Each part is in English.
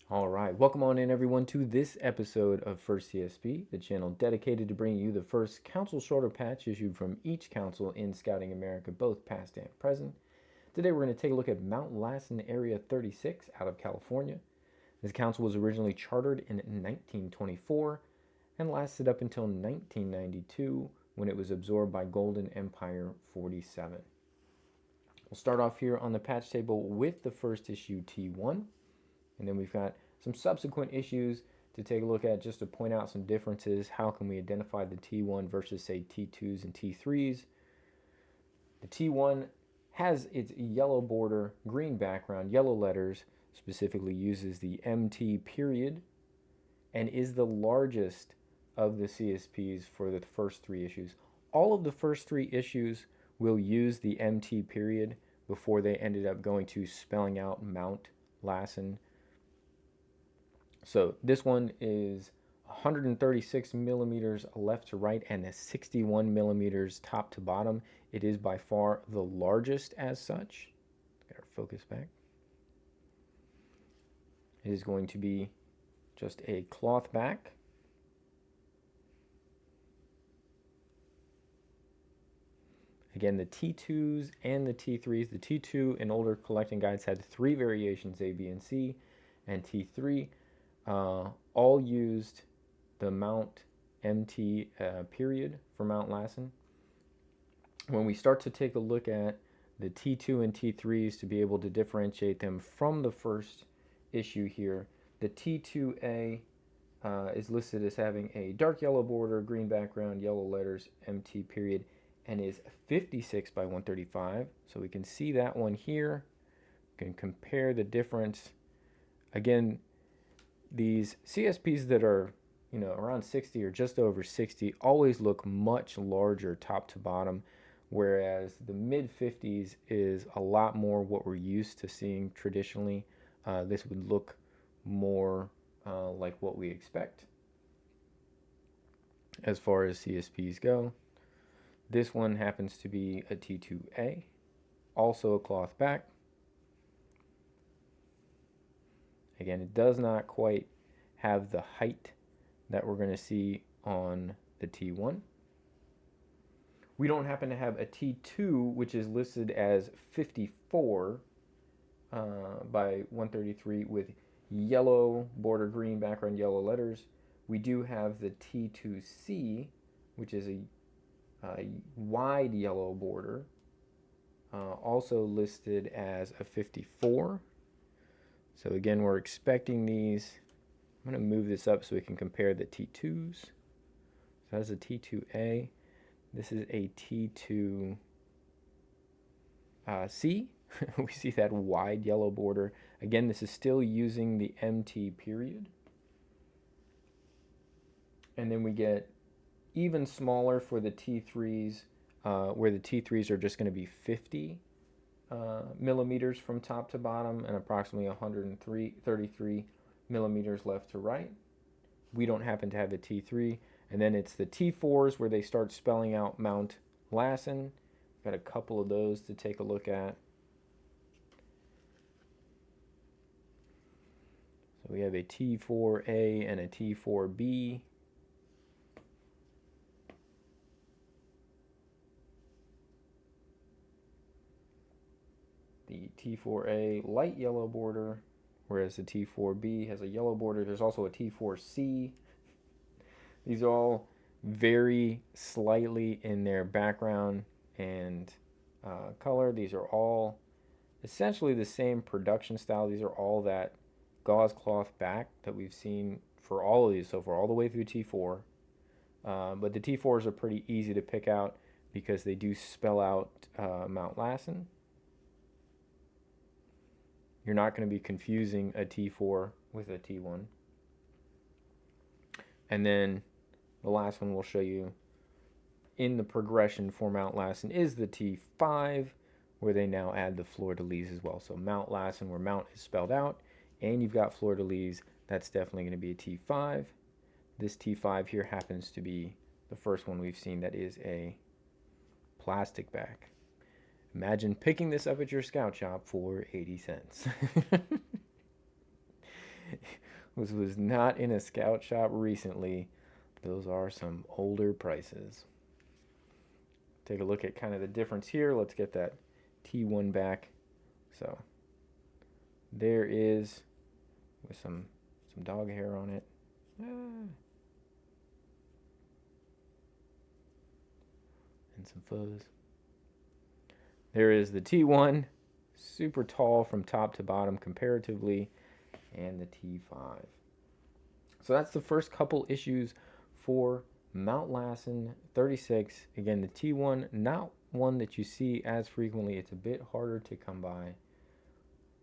All right, welcome on in everyone to this episode of First CSP, the channel dedicated to bringing you the first council shorter patch issued from each council in Scouting America, both past and present. Today we're going to take a look at Mount Lassen Area 36 out of California. This council was originally chartered in 1924 and lasted up until 1992 when it was absorbed by Golden Empire 47. We'll start off here on the patch table with the first issue T1. And then we've got some subsequent issues to take a look at just to point out some differences. How can we identify the T1 versus, say, T2s and T3s? The T1 has its yellow border, green background, yellow letters, specifically uses the MT period, and is the largest of the CSPs for the first three issues. All of the first three issues will use the MT period before they ended up going to spelling out Mount Lassen. So this one is 136 millimeters left to right and 61 millimeters top to bottom. It is by far the largest as such. Got our focus back. It is going to be just a cloth back. Again, the T2s and the T3s. The T2 in older collecting guides had three variations, A, B, and C, and T3 all used the Mount MT period for Mount Lassen. When we start to take a look at the T2 and T3s to be able to differentiate them from the first issue here, the T2A is listed as having a dark yellow border, green background, yellow letters, MT period, and is 56 by 135. So we can see that one here. We can compare the difference. Again, these CSPs that are, around 60 or just over 60 always look much larger top to bottom, whereas the mid 50s is a lot more what we're used to seeing traditionally. This would look more like what we expect as far as CSPs go. This one happens to be a T2A, also a cloth back. Again, it does not quite have the height that we're going to see on the T1. We don't happen to have a T2, which is listed as 54 by 133 with yellow border, green background, yellow letters. We do have the T2C, which is a wide yellow border, also listed as a 54. So again, we're expecting these. I'm going to move this up so we can compare the T2s. So that's a T2A. This is a T2C. We see that wide yellow border. Again, this is still using the MT period. And then we get even smaller for the T3s, where the T3s are just going to be 50 millimeters from top to bottom and approximately 133 millimeters left to right. We don't happen to have a T3. And then it's the T4s where they start spelling out Mount Lassen. Got a couple of those to take a look at. So we have a T4A and a T4B. The T4A light yellow border, whereas the T4B has a yellow border. There's also a T4C. These all vary slightly in their background and color. These are all essentially the same production style. These are all that gauze cloth back that we've seen for all of these so far, all the way through T4. But the T4s are pretty easy to pick out because they do spell out Mount Lassen. You're not going to be confusing a T4 with a T1. And then the last one we'll show you in the progression for Mount Lassen is the T5, where they now add the fleur-de-lis as well. So Mount Lassen, where Mount is spelled out, and you've got fleur-de-lis, that's definitely going to be a T5. This T5 here happens to be the first one we've seen that is a plastic back. Imagine picking this up at your scout shop for 80 cents. was not in a scout shop recently. Those are some older prices. Take a look at kind of the difference here. Let's get that T1 back. So there is, with some dog hair on it. And some fuzz. There is the T1, super tall from top to bottom comparatively, and the T5. So that's the first couple issues for Mount Lassen 36. Again, the T1, not one that you see as frequently. It's a bit harder to come by.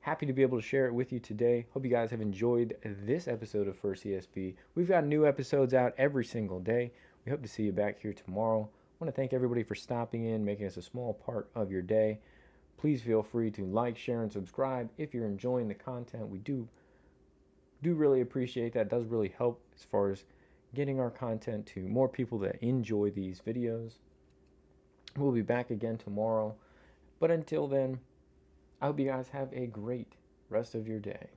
Happy to be able to share it with you today. Hope you guys have enjoyed this episode of First CSP. We've got new episodes out every single day. We hope to see you back here tomorrow. I want to thank everybody for stopping in, making us a small part of your day. Please feel free to like, share, and subscribe if you're enjoying the content. We do really appreciate that. It does really help as far as getting our content to more people that enjoy these videos. We'll be back again tomorrow. But until then, I hope you guys have a great rest of your day.